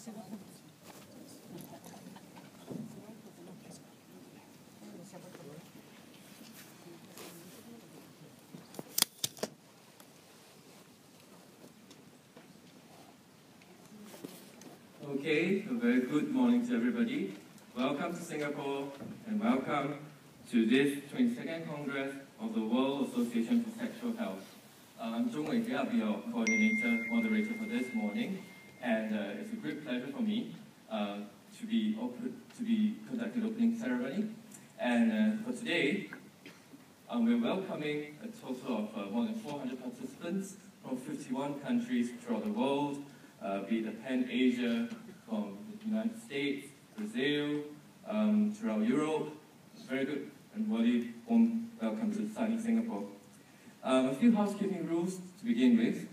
Okay, a very good morning to everybody. Welcome to Singapore and welcome to this 22nd Congress of the World Association for Sexual Health. I'm Zhong Wei here, I'll be your moderator for this morning, and it's a great pleasure for me to be conducting the opening ceremony. And for today, we're welcoming a total of more than 400 participants from 51 countries throughout the world, be it Pan-Asia, from the United States, Brazil, throughout Europe. Very good and warm welcome to sunny Singapore. A few housekeeping rules to begin with.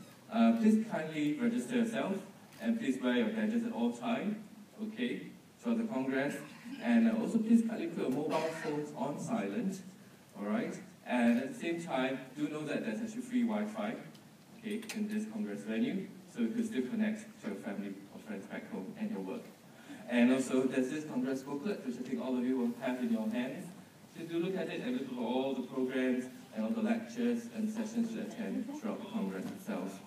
Please kindly register yourself and please wear your badges at all times, okay, throughout the Congress. And also please kindly put your mobile phones on silent, all right? And at the same time, do know that there's actually free Wi-Fi, okay, in this Congress venue, so you can still connect to your family or friends back home and your work. And also, there's this Congress booklet, which I think all of you will have in your hands. So do look at it and look at all the programs and all the lectures and sessions to attend throughout the Congress itself.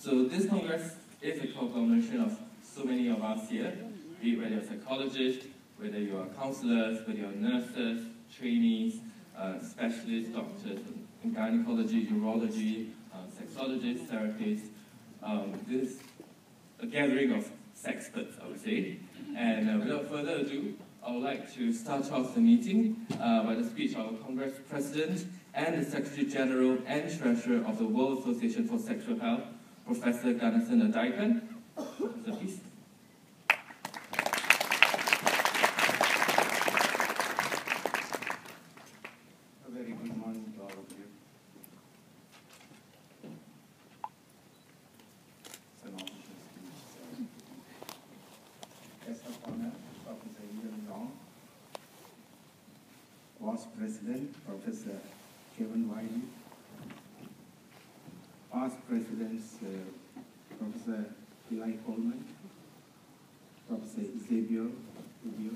So this Congress is a conglomeration of so many of us here, be it whether you're psychologists, whether you are counselors, whether you're nurses, trainees, specialists, doctors in gynecology, urology, sexologists, therapists. This is a gathering of sexperts, I would say. And without further ado, I would like to start off the meeting by the speech of our Congress President and the Secretary General and Treasurer of the World Association for Sexual Health, Professor Ganathan Adaikan. Professor, please. A very good morning to all of you. It's an official speech. Guest of honor, Professor Ian Long, Vice President, Professor Kevin Wiley, past Presidents, Professor Eli Coleman, Professor Xavier Rubio,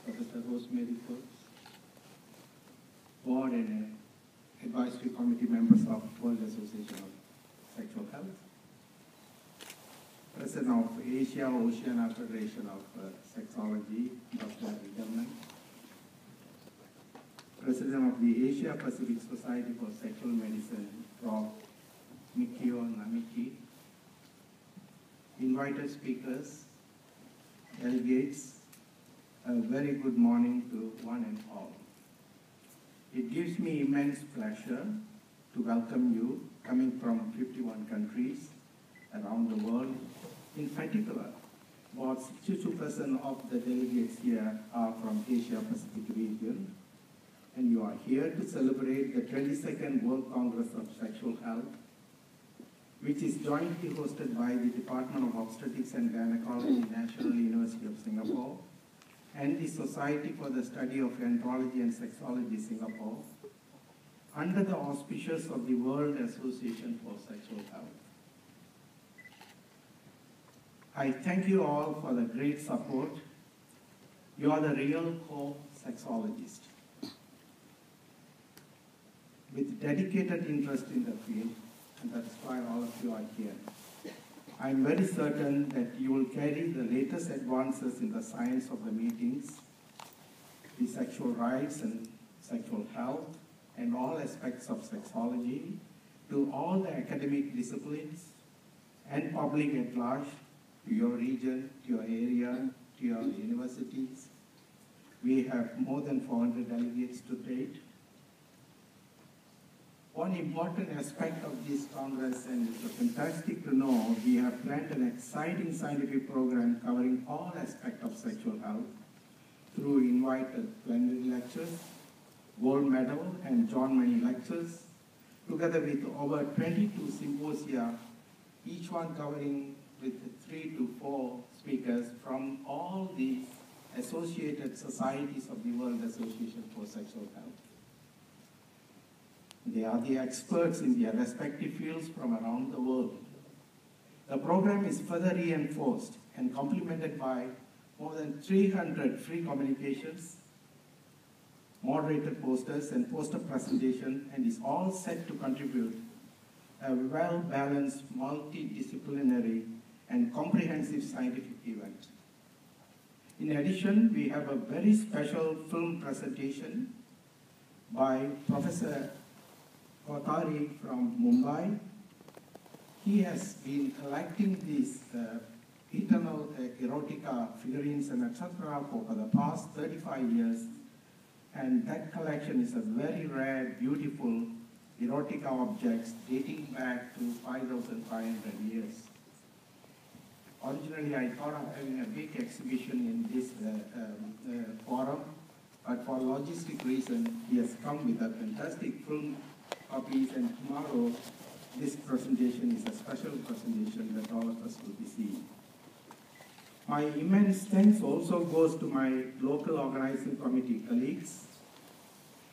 Professor Rosemary Coates, Board and Advisory Committee members of World Association of Sexual Health, President of Asia Oceania Federation of Sexology, Dr. Gilman, President of the Asia Pacific Society for Sexual Medicine, Prof. Mikio Namiki, invited speakers, delegates, a very good morning to one and all. It gives me immense pleasure to welcome you, coming from 51 countries around the world. In particular, about 62% of the delegates here are from Asia Pacific region, and you are here to celebrate the 22nd World Congress of Sexual Health, which is jointly hosted by the Department of Obstetrics and Gynecology, National University of Singapore, and the Society for the Study of Andrology and Sexology, Singapore, under the auspices of the World Association for Sexual Health. I thank you all for the great support. You are the real core sexologists, with dedicated interest in the field, and that's why all of you are here. I'm very certain that you will carry the latest advances in the science of the meetings, the sexual rights and sexual health, and all aspects of sexology to all the academic disciplines and public at large, to your region, to your area, to your universities. We have more than 400 delegates to date. One important aspect of this Congress, and it's fantastic to know, we have planned an exciting scientific program covering all aspects of sexual health through invited plenary lectures, gold medal and John Money lectures, together with over 22 symposia, each one covering with 3 to 4 speakers from all the associated societies of the World Association for Sexual Health. They are the experts in their respective fields from around the world. The program is further reinforced and complemented by more than 300 free communications, moderated posters, and poster presentation, and is all set to contribute a well-balanced, multidisciplinary, and comprehensive scientific event. In addition, we have a very special film presentation by Professor Kothari from Mumbai. He has been collecting these eternal erotica figurines and etc. for the past 35 years, and that collection is a very rare, beautiful erotica objects dating back to 5,500 years. Originally, I thought of having a big exhibition in this forum, but for logistic reasons, he has come with a fantastic film copies, and tomorrow this presentation is a special presentation that all of us will be seeing. My immense thanks also goes to my local organizing committee colleagues,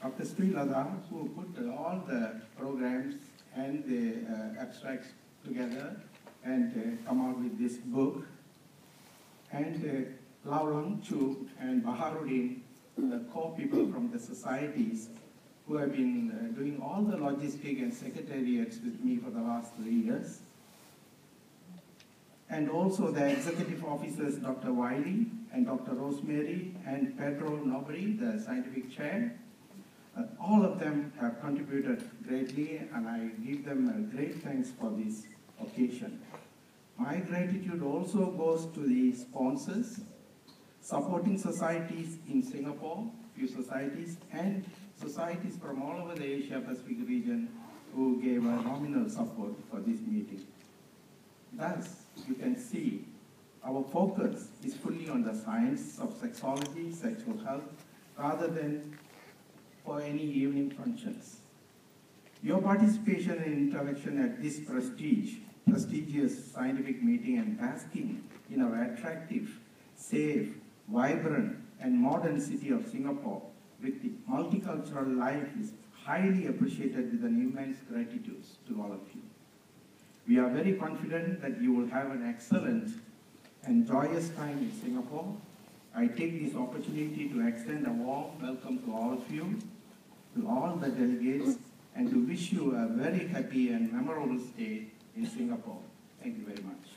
Dr. Srilada, who put all the programs and the abstracts together and come out with this book, and Lau Lang Chu and Baharuddin, the core people from the societies who have been doing all the logistic and secretariats with me for the last 3 years. And also the executive officers, Dr. Wiley and Dr. Rosemary and Pedro Nobri, the scientific chair. All of them have contributed greatly, and I give them a great thanks for this occasion. My gratitude also goes to the sponsors, supporting societies in Singapore, few societies, and societies from all over the Asia-Pacific region who gave a nominal support for this meeting. Thus, you can see our focus is fully on the science of sexology, sexual health, rather than for any evening functions. Your participation and interaction at this prestigious scientific meeting and basking in our attractive, safe, vibrant, and modern city of Singapore with the multicultural life is highly appreciated with an immense gratitude to all of you. We are very confident that you will have an excellent and joyous time in Singapore. I take this opportunity to extend a warm welcome to all of you, to all the delegates, and to wish you a very happy and memorable stay in Singapore. Thank you very much.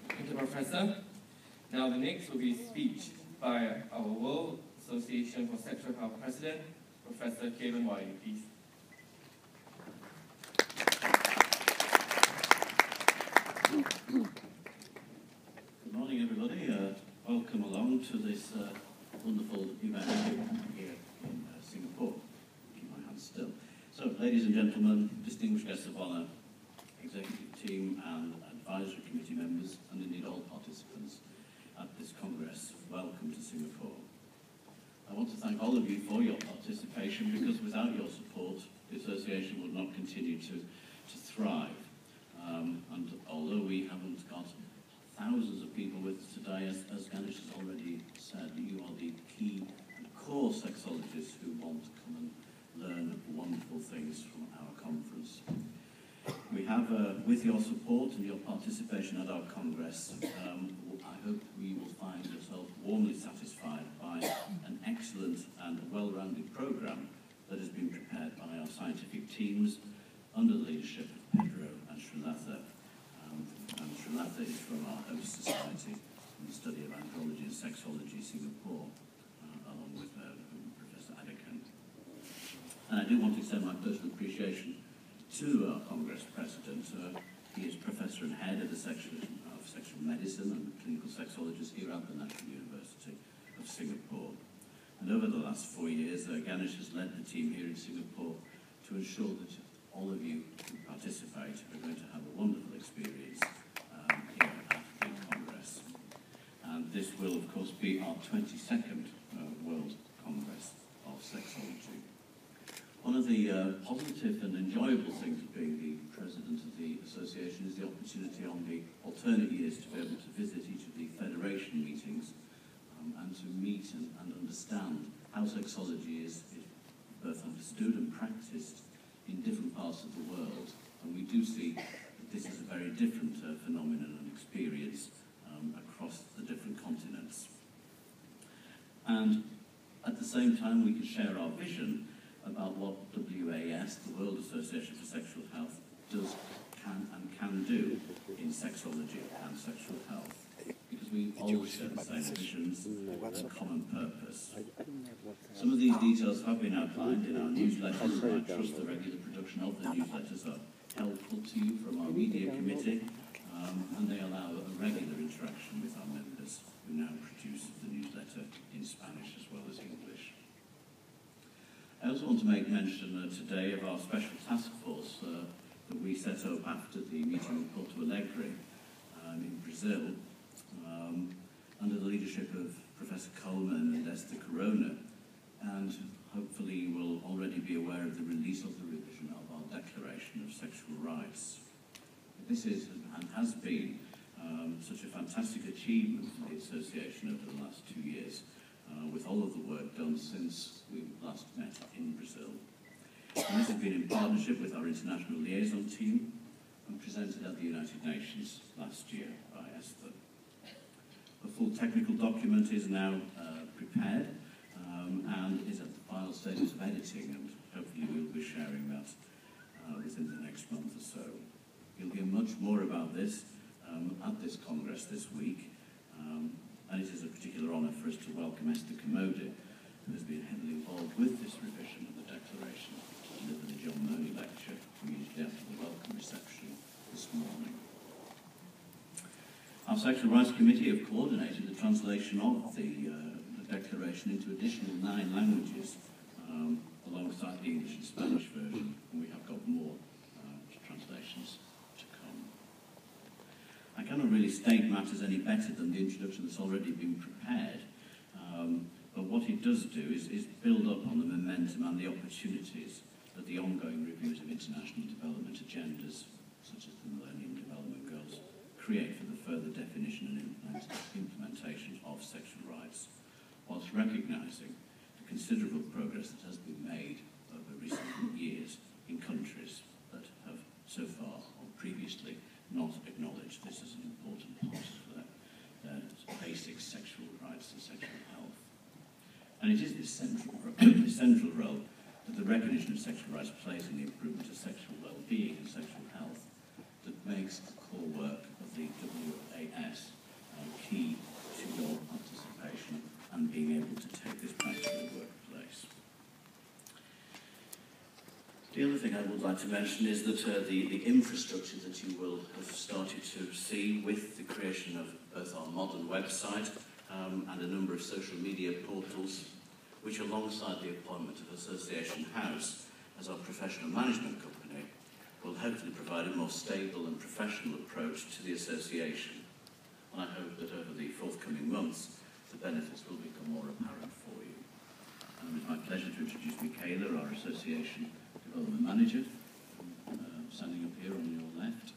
Thank you, Professor. Now the next will be a speech by our World Association for Sexual Health President, Professor Kevin Wiley, please. Good morning, everybody. Welcome along to this wonderful event here in Singapore. Keep my hands still. So, ladies and gentlemen, distinguished guests of honour, executive team and advisory committee members, and indeed all participants at this Congress, welcome to Singapore. I want to thank all of you for your participation, because without your support, the association would not continue to thrive. And although we haven't got thousands of people with us today, as Ganesh has already said, you are the key and core sexologists who want to come and learn wonderful things from our conference. We have, with your support and your participation at our Congress, I hope you will find yourself warmly satisfied by an excellent and well-rounded programme that has been prepared by our scientific teams under the leadership of Pedro and Srilata. And Srilata is from our host society in the study of andrology and sexology, Singapore, along with Professor Adekan. And I do want to extend my personal appreciation to our Congress President. He is Professor and Head of the Section of Sexual Medicine and Clinical Sexologist here at the National University of Singapore. And over the last 4 years, Ganesh has led the team here in Singapore to ensure that all of you who participate are going to have a wonderful experience here at the Congress. And this will, of course, be our 22nd World Congress of Sexology. One of the positive and enjoyable things of being the president of the association is the opportunity on the alternate years to be able to visit each of the federation meetings and to meet and understand how sexology is both understood and practiced in different parts of the world, and we do see that this is a very different phenomenon and experience across the different continents. And at the same time, we can share our vision about what WAS, the World Association for Sexual Health, can do in sexology and sexual health, because we all share the same visions and a common purpose. Some of these details have been outlined in our newsletters, and I trust the regular production of the newsletters are helpful to you from our media committee, and they allow a regular interaction with our members, who now produce the newsletter in Spanish as well as English. I also want to make mention today of our special task force that we set up after the meeting in Porto Alegre in Brazil, under the leadership of Professor Coleman and Esther Corona, and hopefully you will already be aware of the release of the revision of our Declaration of Sexual Rights. This is and has been such a fantastic achievement for the Association over the last 2 years, with all of the work done since we last met in Brazil. And this has been in partnership with our international liaison team and presented at the United Nations last year by Esther. A full technical document is now prepared and is at the final stages of editing, and hopefully we'll be sharing that within the next month or so. You'll hear much more about this at this Congress this week, and it is a particular honour for us to welcome Esther Commode, who has been heavily involved with this revision of the Declaration, to deliver the John Mooney Lecture immediately after the welcome reception this morning. Our Sexual Rights Committee have coordinated the translation of the Declaration into additional 9 languages, alongside the English and Spanish version, and we have got more translations to come. I cannot really state matters any better than the introduction that's already been prepared, but what it does do is build up on the momentum and the opportunities that the ongoing reviews of international development agendas, such as the Millennium Development Goals, create for the further definition and implementation of sexual rights, whilst recognising the considerable progress that has been made over recent years in countries that have so far or previously not acknowledged this as an important part of their basic sexual rights and sexual health. And it is this central role that the recognition of sexual rights plays in the improvement of sexual well-being and sexual health that makes the core work of the WAS key to your participation and being able to take this back to the workplace. The other thing I would like to mention is that the infrastructure that you will have started to see with the creation of both our modern website and a number of social media portals, which alongside the appointment of Association House as our professional management company, will hopefully provide a more stable and professional approach to the association. And I hope that over the forthcoming months, the benefits will become more apparent for you. And it's my pleasure to introduce Michaela, our Association Development Manager, standing up here on your left,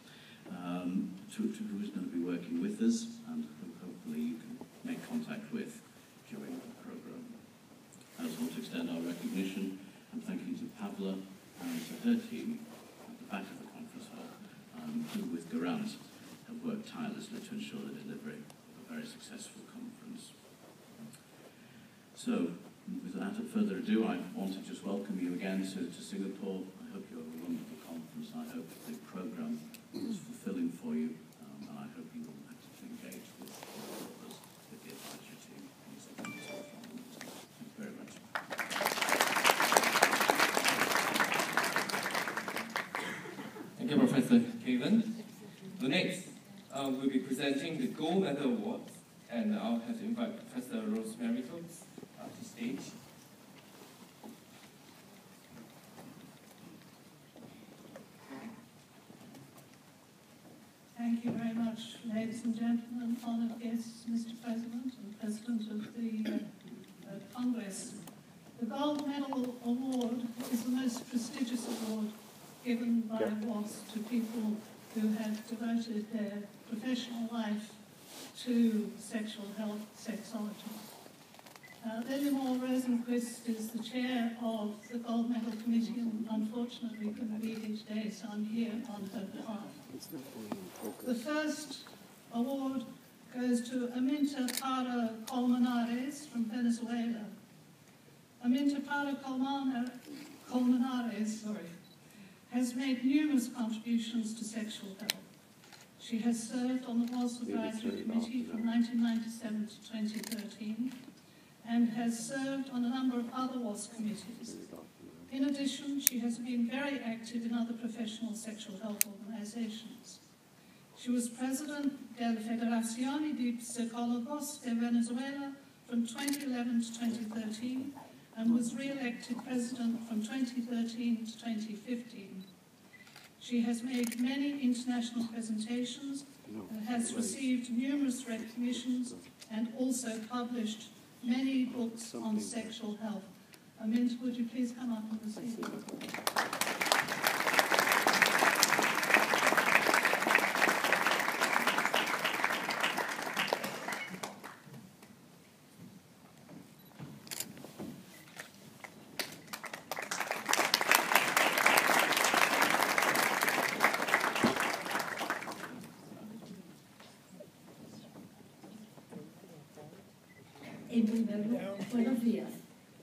who is going to be working with us and who hopefully you can make contact with during the programme. I also want to extend our recognition and thank you to Pavla and to her team at the back of the conference hall, who with Garant have worked tirelessly to ensure the delivery of a very successful conference. So, without further ado, I want to just welcome you again to Singapore. I hope you have a wonderful conference. I hope the programme was fulfilling for you, and I hope you will actively engage with all of us, with the advisory team, and the secretary from them. Thank you very much. Thank you, Professor Kevin. The next, we'll be presenting the Gold Medal Awards, and I'll have to invite Professor Rosemary Coates to stage. Thank you very much, ladies and gentlemen, honoured guests, Mr. President and President of the Congress. The Gold Medal Award is the most prestigious award given by WAS to people who have devoted their professional life to sexual health, sexology. Lillimore Rosenquist is the chair of the Gold Medal Committee and unfortunately couldn't be here today, so I'm here on her behalf. The first award goes to Aminta Para Colmenares from Venezuela. Aminta Para Colmenares has made numerous contributions to sexual health. She has served on the WAS Advisory Committee from 1997 to 2013 and has served on a number of other WAS committees. In addition, she has been very active in other professional sexual health organizations. She was president de la Federación de Psicólogos de Venezuela from 2011 to 2013 and was re-elected president from 2013 to 2015. She has made many international presentations and has received numerous recognitions and also published many books on sexual health. Aminta, would you please come up and receive the report? Buenos días.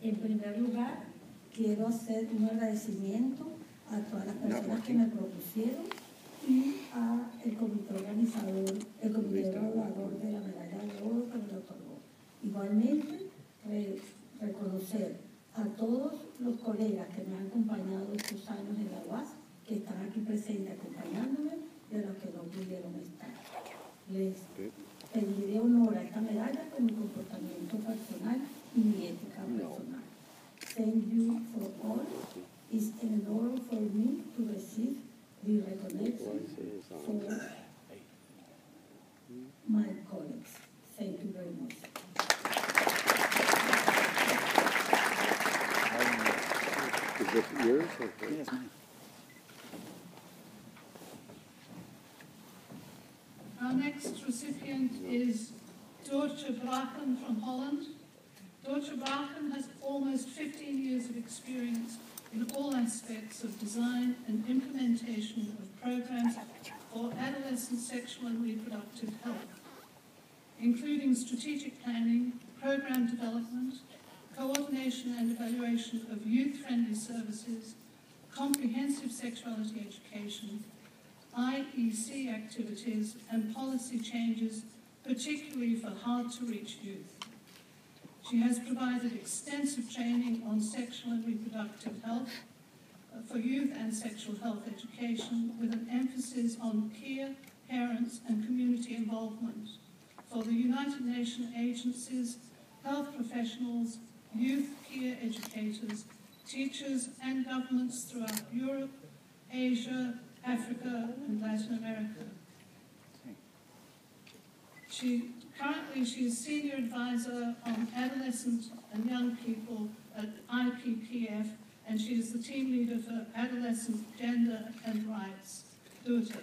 En primer lugar, quiero hacer un agradecimiento a todas las personas que me propusieron y al comité organizador, el comité evaluador de la medalla de oro que me lo otorgó. Igualmente, reconocer a todos los colegas que me han acompañado estos años en la UAS, que están aquí presentes acompañándome, y a los que no pudieron estar. Les pediré honor a esta medalla con mi comportamiento personal y mi ética personal. Thank you for all. It's an honor for me to receive the recognition for my colleagues. Thank you very much. Is it yours or Yes, mine. Our next recipient is Doortje Braken from Holland. Doortje Braken has almost 15 years of experience in all aspects of design and implementation of programs for adolescent sexual and reproductive health, including strategic planning, program development, coordination and evaluation of youth-friendly services, comprehensive sexuality education, IEC activities and policy changes, particularly for hard-to-reach youth. She has provided extensive training on sexual and reproductive health for youth and sexual health education with an emphasis on peer, parents and community involvement for the United Nations agencies, health professionals, youth peer educators, teachers and governments throughout Europe, Asia, Africa and Latin America. Currently, she is Senior Advisor on Adolescent and Young People at IPPF, and she is the Team Leader for Adolescent Gender and Rights. Doortje.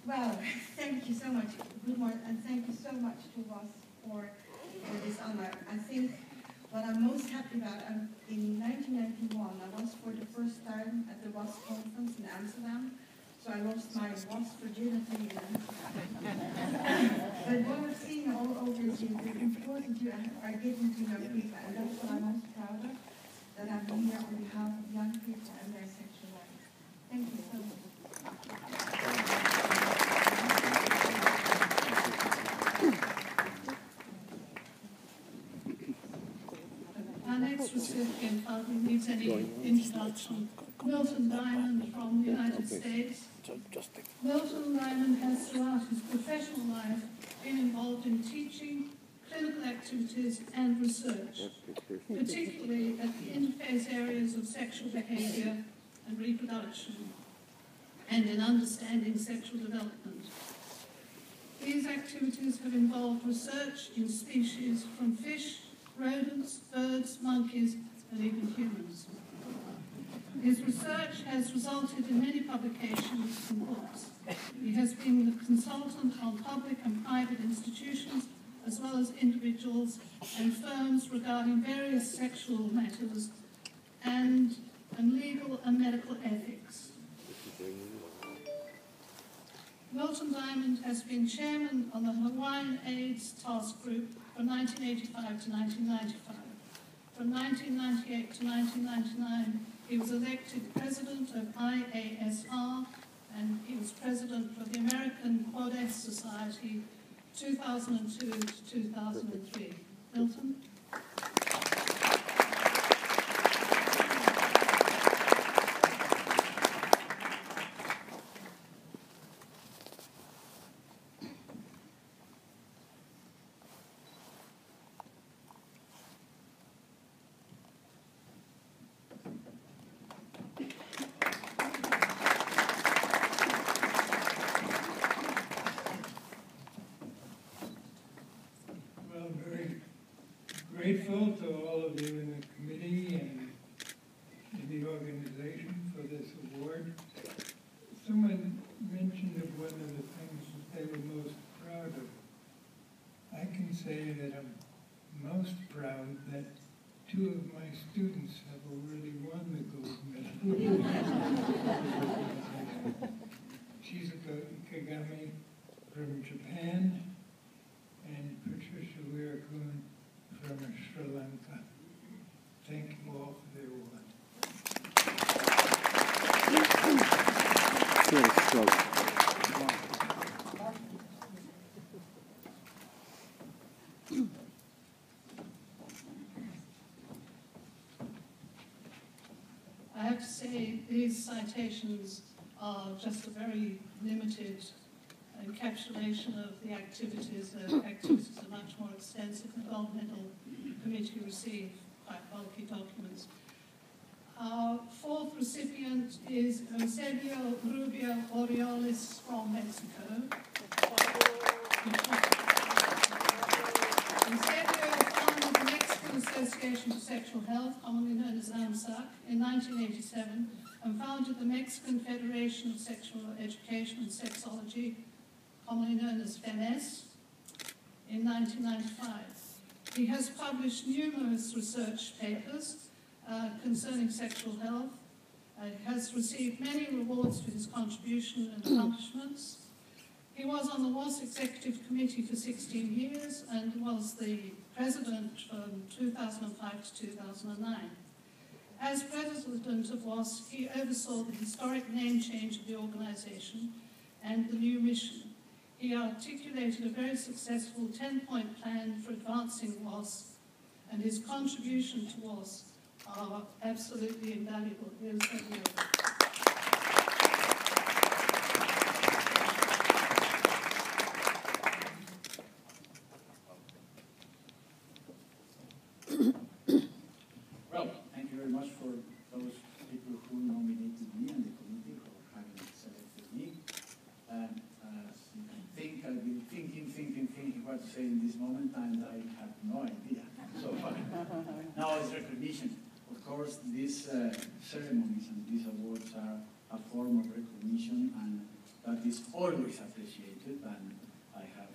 Well, thank you so much. Good morning, and thank you so much to us for this honor. I think what I'm most happy about, in 1991, I was for the first time at the WAS conference in Amsterdam, so I lost my WAS virginity in Amsterdam. But what I've seen all over is the importance you are giving to young people, and that's what I'm most proud of, that I'm here on behalf of young people and their sexual life. Thank you so much. Our next recipient hardly needs any introduction. Milton Diamond from the United States. Milton Diamond has throughout his professional life been involved in teaching, clinical activities and research, particularly at the interface areas of sexual behavior and reproduction, and in understanding sexual development. These activities have involved research in species from fish, rodents, birds, monkeys, and even humans. His research has resulted in many publications and books. He has been the consultant on public and private institutions, as well as individuals and firms regarding various sexual matters and legal and medical ethics. Milton Diamond has been chairman on the Hawaiian AIDS Task Group from 1985 to 1995. From 1998 to 1999, he was elected president of IASR, and he was president of the American Quad-S Society 2002 to 2003. Milton? Grateful to all of you in the committee and in the organization for this award. Someone mentioned of one of the things that they were most proud of. I can say that I'm most proud that 2 of my students have already won the gold medal. Shizuka Ikegami from Japan and Patricia Weir-Kuhn from Sri Lanka. Thank you all for the award. I have to say, these citations are just a very limited encapsulation of the activities. The activities are much more extensive. The Gold Medal Committee received quite bulky documents. Our 4th recipient is Eusebio Rubio Orioles from Mexico. Eusebio founded the Mexican Association for Sexual Health, commonly known as AMSAC, in 1987, and founded the Mexican Federation of Sexual Education and Sexology, commonly known as FEMES, in 1995. He has published numerous research papers concerning sexual health. He has received many rewards for his contribution and accomplishments. He was on the WAS Executive Committee for 16 years and was the president from 2005 to 2009. As president of WAS, he oversaw the historic name change of the organization and the new mission. He articulated a very successful 10-point plan for advancing WAS, and his contribution to WAS are absolutely invaluable. Here's Well, thank you very much for those people who nominated me and the committee for having selected me. As you can think, I've been thinking what to say in this moment, and I have no idea so far. Now it's recognition. Of course, these ceremonies and these awards are a form of recognition, and that is always appreciated, and I have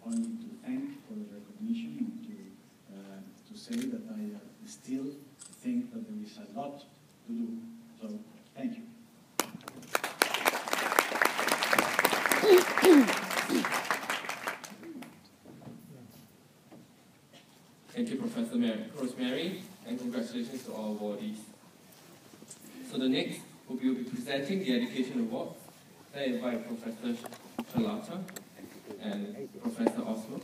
only to thank for the recognition and to say that I still think that there is a lot to do. So, thank you. Thank you, Professor Rosemary, and congratulations to all awardees. So the next, will be presenting the Education Awards. I invite Professor Charlotta and Professor Osmo.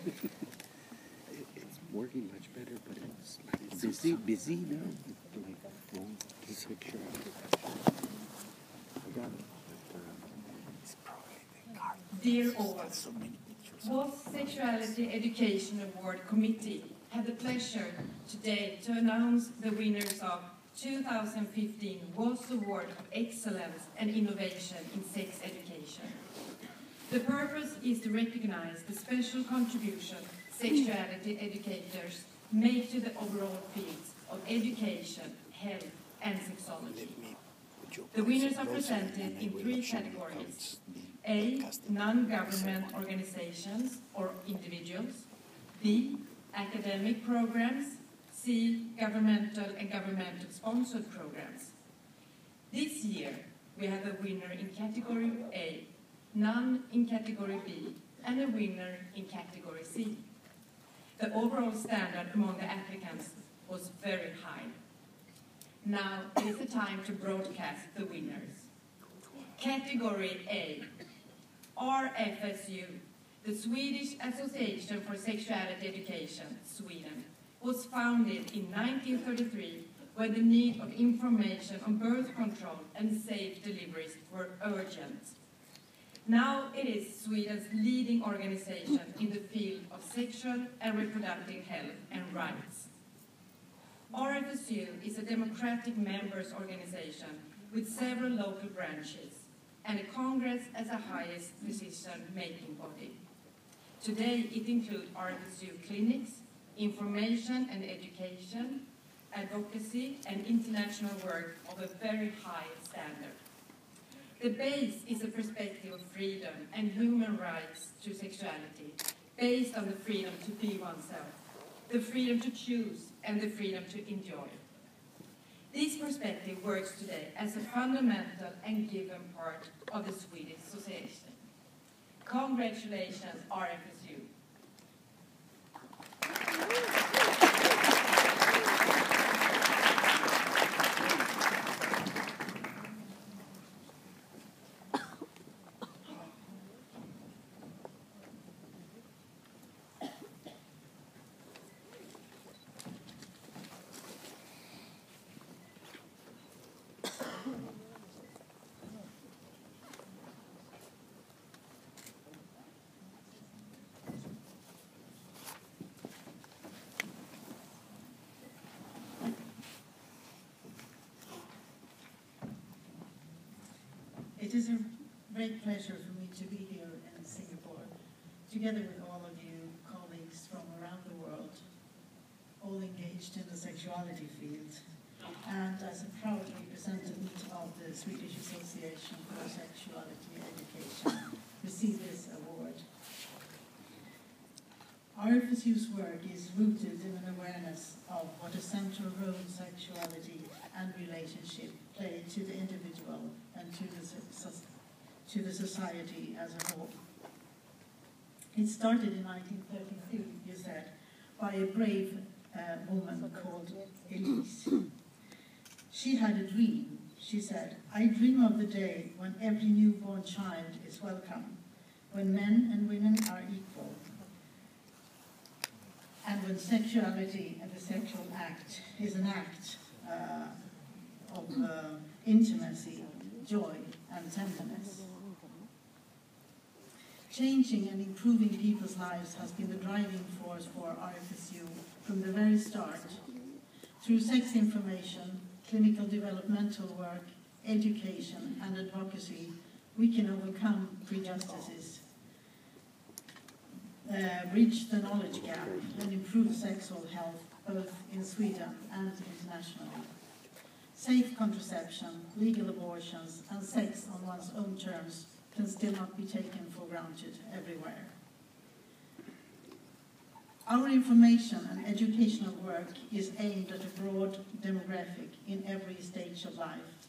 It's working much better, but it's like busy now. Like, take a picture of it. I got it. But, it's probably the card. Dear all, So many pictures. WAS Sexuality Education Award Committee had the pleasure today to announce the winners of 2015 WAS Award of Excellence and Innovation in Sex Education. The purpose is to recognize the special contribution sexuality educators make to the overall fields of education, health, and sexology. The winners are presented in 3 categories. A, non-government organizations or individuals. B, academic programs. C, governmental and governmental-sponsored programs. This year, we have a winner in category A, none in category B, and a winner in category C. The overall standard among the applicants was very high. Now it is the time to broadcast the winners. Category A, RFSU, the Swedish Association for Sexuality Education, Sweden, was founded in 1933 when the need of information on birth control and safe deliveries were urgent. Now it is Sweden's leading organization in the field of sexual and reproductive health and rights. RFSU is a democratic members organization with several local branches and a Congress as a highest decision-making body. Today it includes RFSU clinics, information and education, advocacy and international work of a very high standard. The base is a perspective of freedom and human rights to sexuality, based on the freedom to be oneself, the freedom to choose, and the freedom to enjoy. This perspective works today as a fundamental and given part of the Swedish Association. Congratulations, RFSU. It is a great pleasure for me to be here in Singapore, together with all of you colleagues from around the world, all engaged in the sexuality field, and as a proud representative of the Swedish Association for Sexuality Education, receive this award. RFSU's work is rooted in an awareness of what a central role sexuality and relationship play to the individual and to the society as a whole. It started in 1933, you said, by a brave woman called Elise. She had a dream. She said, "I dream of the day when every newborn child is welcome, when men and women are equal, and when sexuality and the sexual act is an act of intimacy, joy, and tenderness." Changing and improving people's lives has been the driving force for RFSU from the very start. Through sex information, clinical developmental work, education, and advocacy, we can overcome prejudices, bridge the knowledge gap, and improve sexual health both in Sweden and internationally. Safe contraception, legal abortions, and sex on one's own terms can still not be taken for granted everywhere. Our information and educational work is aimed at a broad demographic in every stage of life.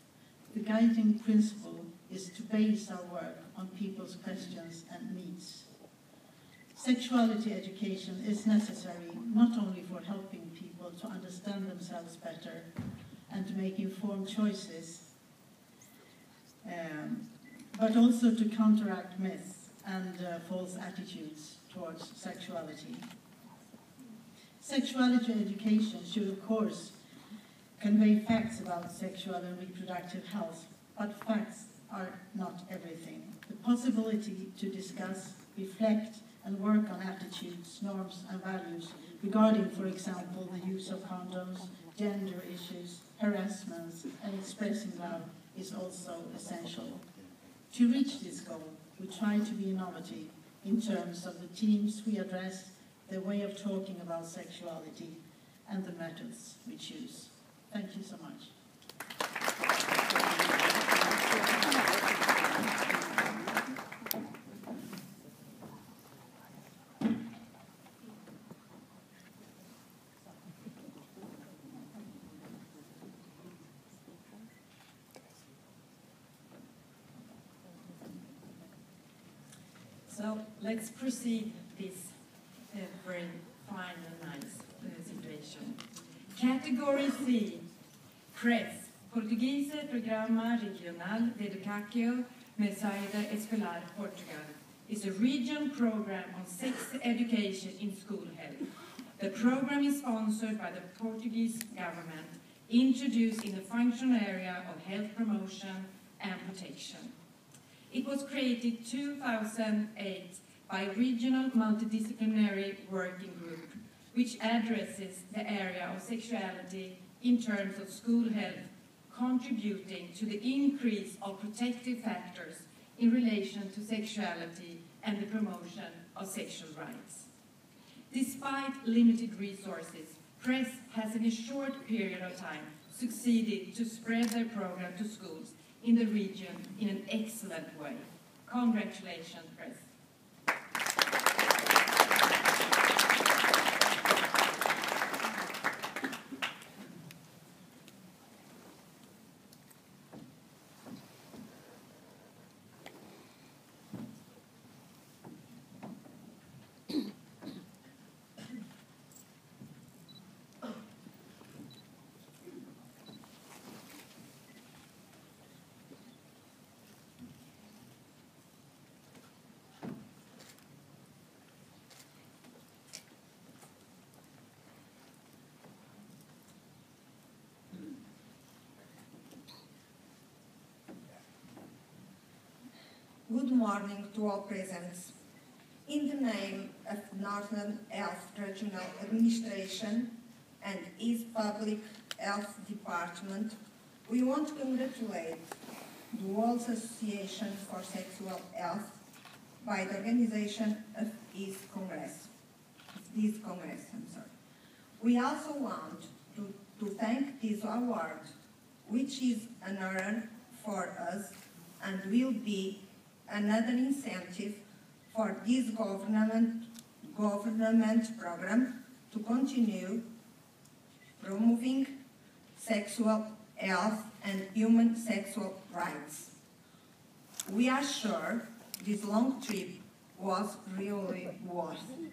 The guiding principle is to base our work on people's questions and needs. Sexuality education is necessary not only for helping people to understand themselves better and to make informed choices, but also to counteract myths and false attitudes towards sexuality. Sexuality education should, of course, convey facts about sexual and reproductive health, but facts are not everything. The possibility to discuss, reflect, and work on attitudes, norms, and values regarding, for example, the use of condoms, gender issues, harassment, and expressing love is also essential. To reach this goal, we try to be innovative in terms of the themes we address, the way of talking about sexuality, and the methods we choose. Thank you so much. So let's proceed this very fine and nice situation. Category C, Press, Portuguese Programa Regional de Educação Messaida Escolar Portugal, is a region program on sex education in school health. The program is sponsored by the Portuguese government, introduced in the functional area of health promotion and protection. It was created 2008 by a regional multidisciplinary working group, which addresses the area of sexuality in terms of school health, contributing to the increase of protective factors in relation to sexuality and the promotion of sexual rights. Despite limited resources, Press has in a short period of time succeeded to spread their program to schools in the region in an excellent way. Congratulations, Press. Good morning to all present. In the name of Northern Health Regional Administration and East Public Health Department, we want to congratulate the World Association for Sexual Health by the organization of this Congress. We also want to thank this award, which is an honor for us and will be another incentive for this government program to continue promoting sexual health and human sexual rights. We are sure this long trip was really worth it.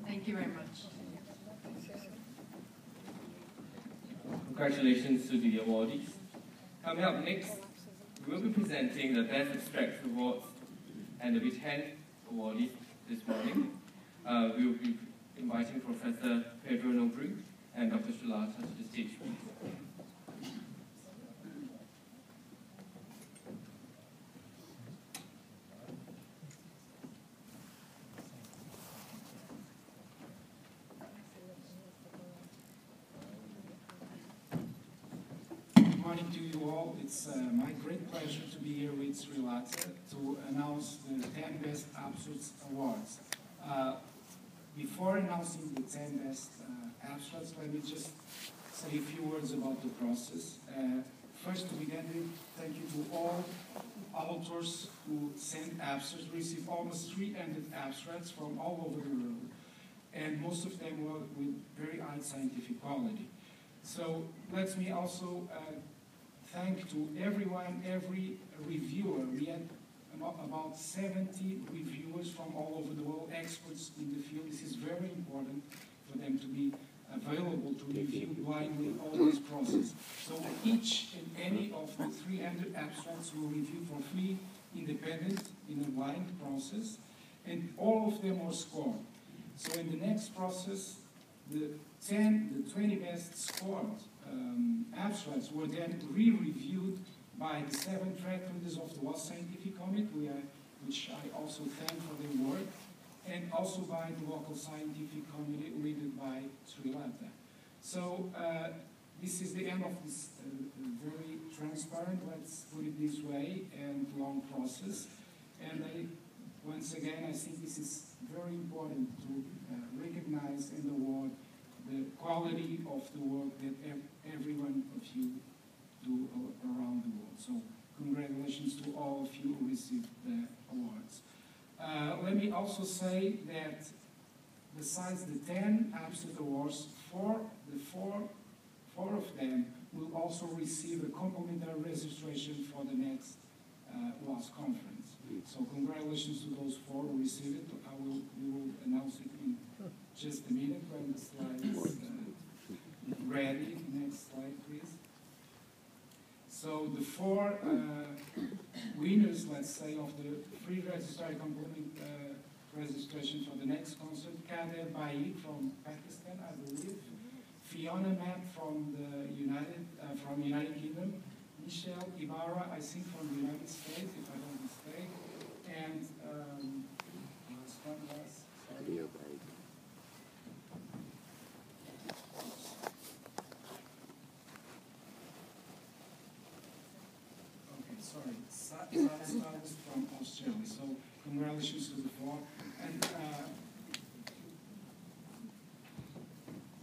Thank you very much. Congratulations to the awardees. Coming up next, we will be presenting the Best Abstract Awards and the 10 awardees this morning. We will be inviting Professor Pedro Nobru and Dr. Shalata to the stage, please. Good morning to you all. It's my great pleasure to be here with Srilata to announce the 10 Best Abstracts Awards. Before announcing the 10 Best Abstracts, let me just say a few words about the process. First, to begin with, thank you to all authors who sent abstracts. We received almost 300 abstracts from all over the world, and most of them were with very high scientific quality. So let me also thank to everyone, every reviewer. We had about 70 reviewers from all over the world, experts in the field. This is very important for them to be available to review blindly all this process. So each and any of the 300 abstracts were reviewed for free, independent, in a blind process, and all of them were scored. So in the next process, the 20 best scored abstracts were then re-reviewed by the 7 track leaders of the World Scientific Committee, which I also thank for their work, and also by the local scientific committee led by Sri Lanka. So this is the end of this very transparent, let's put it this way, and long process. And once again, I think this is very important to recognize and award the quality of the work that every one of you do around the world. So congratulations to all of you who received the awards. Let me also say that besides the 10 absolute awards, four of them will also receive a complimentary registration for the next WAS conference. So congratulations to those 4 who received it. We will announce it in just a minute when the slide is ready. Next slide, please. So the 4 winners, let's say, of the free registry compliment registration for the next concert: Kader Bai from Pakistan, I believe; Fiona Matt from the United Kingdom; Michelle Ibarra, I think, from the United States, if I don't mistake; and last one was, sorry. Sorry, Salas from Australia. So congratulations to the 4. And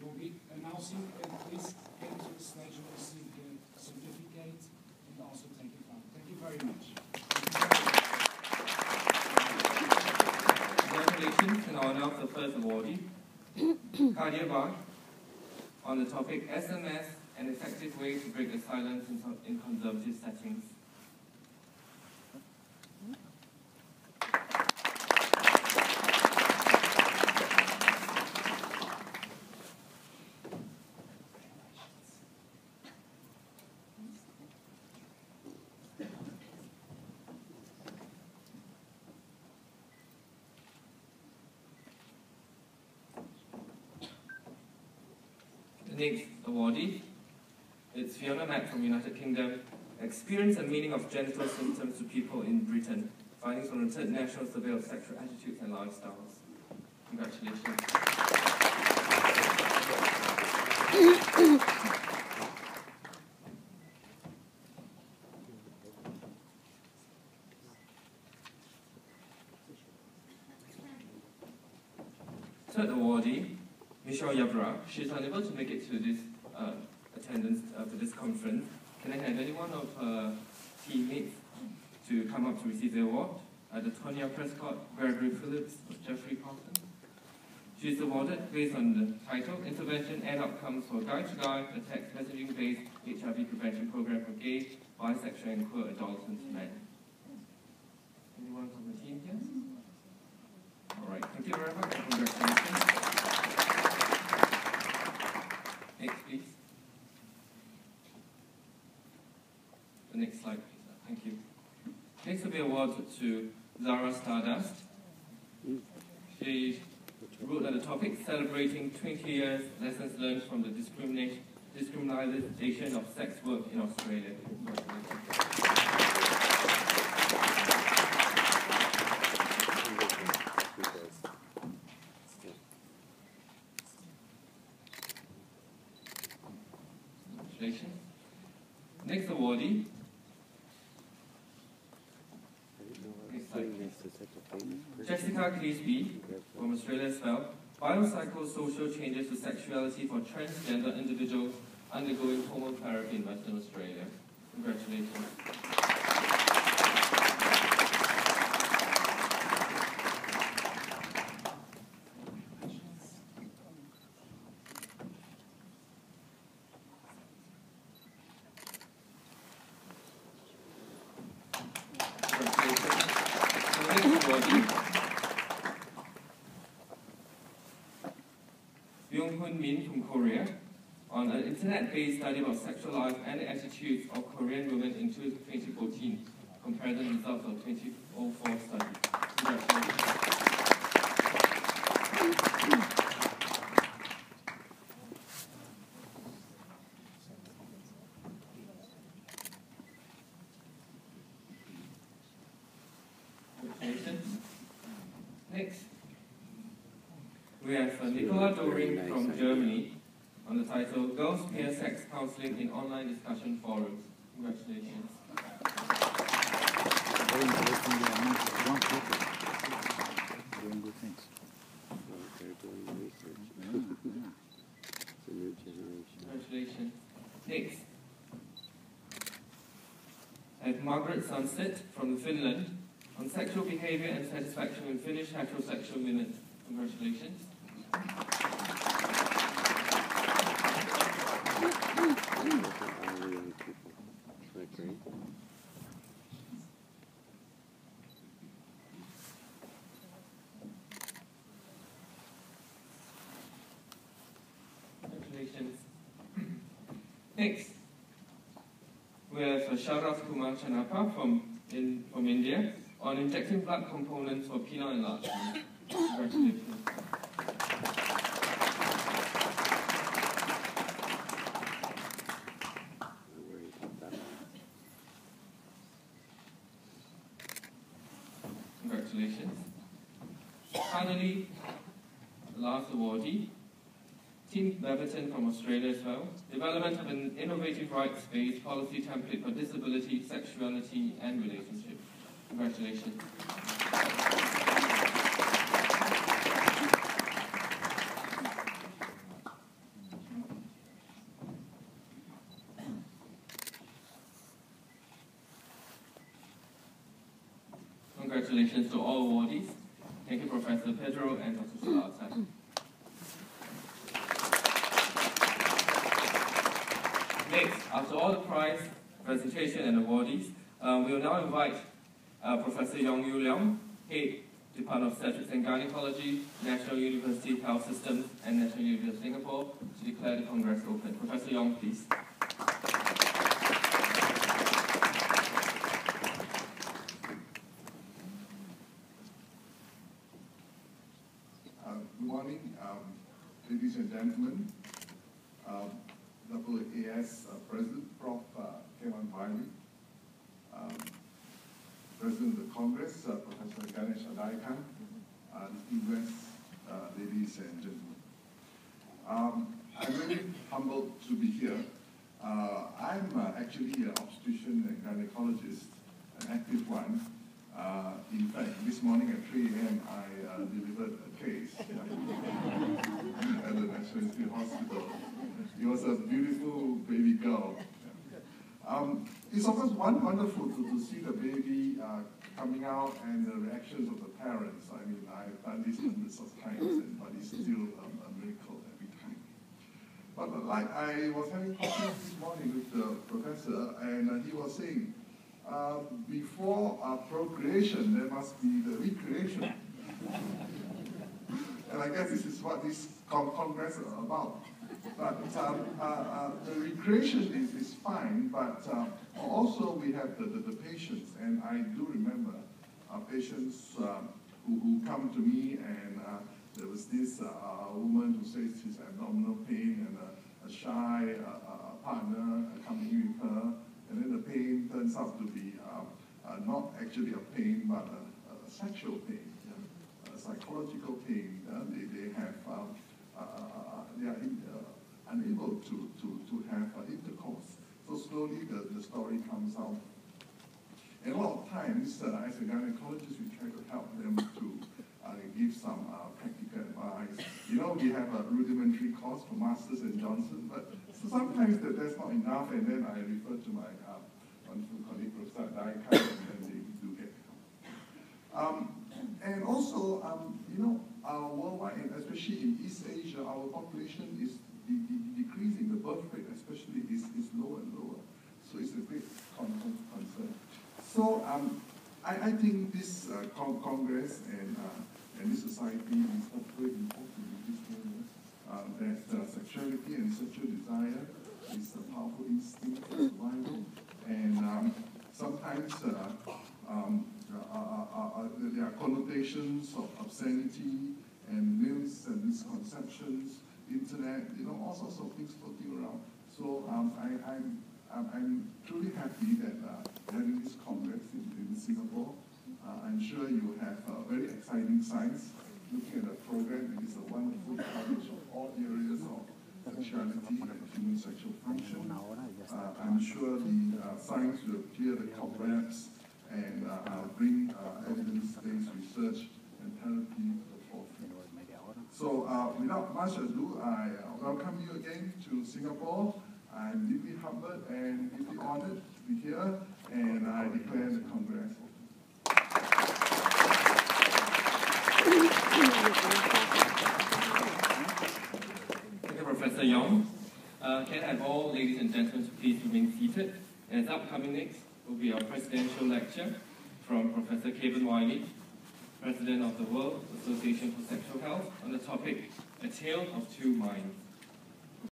we'll be announcing, and please get to the stage and receive the certificate and also take it out. Thank you very much. Congratulations, and I'll announce the first awardee, Kadir Bach, on the topic SMS, an effective way to break the silence in conservative settings. The next awardee, it's Fiona Mack from United Kingdom. Experience and meaning of genital symptoms to people in Britain. Findings from the 3rd National Survey of Sexual Attitudes and Lifestyles. Congratulations. Third awardee, Michelle Yabra. She's unable to make it to this attendance to this conference. Can I have any one of her teammates to come up to receive the award? The Tonya Prescott, Gregory Phillips, Jeffrey Carlton. She is awarded based on the title, Intervention and Outcomes for Guy-to-Guy, a text messaging-based HIV prevention program for gay, bisexual, and queer adolescent men. Anyone from the team here? All right, thank you very much. Congratulations. Next, please. The next slide, please. Thank you. Next will be awarded to Zara Stardust. She wrote on the topic, Celebrating 20 Years Lessons Learned from the Discriminalization of Sex Work in Australia. Congratulations. Next awardee. Jessica Cleesby from Australia as well. Biopsychosocial changes to sexuality for transgender individuals undergoing hormone therapy in Western Australia. Congratulations. Byung-Hun Min from Korea on an internet-based study about sexual life and the attitudes of Korean women in 2014, comparison results of 2004 study. Congratulations. Next, we have Nicola Doring from Germany on the title Girls Peer Sex Counseling in Online Discussion Forums. Congratulations. Doing good things. They're doing research. It's a new generation. Congratulations. Next, I have Margaret Sunset from Finland on sexual behavior and satisfaction in Finnish heterosexual minutes. Congratulations. All the young people. Isn't that great? Congratulations. Next, we have Sharath Kumar Chanapa from India on injecting blood components for penile enlargement. Congratulations. Congratulations. Finally, the last awardee, Team Beverton from Australia as well. Development of an innovative rights-based policy template for disability, sexuality, and relationship. Congratulations. Congratulations to all awardees. Thank you, Professor Pedro and Dr. Salata. Next, after all the prize, presentation, and awardees, we will now invite Professor Yong Yu Leong, Head, Department of Obstetrics and Gynecology, National University Health Systems, and National University of Singapore, to declare the Congress open. Professor Yong, please. Good morning, ladies and gentlemen. AAS President Prof. Kevan Wiley, President of the Congress, Professor Ganesh Adaikan, distinguished ladies and gentlemen. I'm really humbled to be here. I'm actually an obstetrician and gynecologist, an active one. In fact, this morning at 3 a.m. I delivered a case at the National Institute Hospital. It was a beautiful baby girl. It's of course wonderful to see the baby coming out and the reactions of the parents. I mean, I've done this hundreds of times, but it's still a miracle every time. But like I was having coffee this morning with the professor, and he was saying, before procreation, there must be the recreation. And I guess this is what this Congress is about. But the recreation is fine, but also we have the patients, and I do remember patients who come to me, and there was this woman who says she's abdominal pain, and a shy partner coming with her, and then the pain turns out to be not actually a pain, but a sexual pain, a psychological pain. They are unable to have intercourse. So slowly the story comes out. And a lot of times, as a gynecologist, we try to help them to give some practical advice. You know, we have a rudimentary course for Masters and Johnson, but sometimes that's not enough, and then I refer to my wonderful colleague, Professor Daika, and then they do get help. And also, you know, worldwide, and especially in East Asia, our population is decreasing. The birth rate especially is lower and lower. So it's a great concern. So I think this Congress and this society is very important in this area, that sexuality and sexual desire is a powerful instinct for survival. And sometimes there are connotations of obscenity and myths and misconceptions, internet, you know, all sorts of things floating around. So I'm truly happy that having this Congress in Singapore. I'm sure you have very exciting science. Looking at the program, it is a wonderful coverage of all areas of sexuality and human sexual function. I'm sure the science will clear the cobwebs and bring evidence-based research and therapy to the forefront. So without much ado, I welcome you again to Singapore. I'm deeply humbled and deeply honored to be here, and I declare the Congress open. Thank you, Professor Yong. Can I have all ladies and gentlemen to please remain seated? And upcoming next will be our presidential lecture from Professor Kevin Wiley, President of the World Association for Sexual Health, on the topic, A Tale of Two Minds.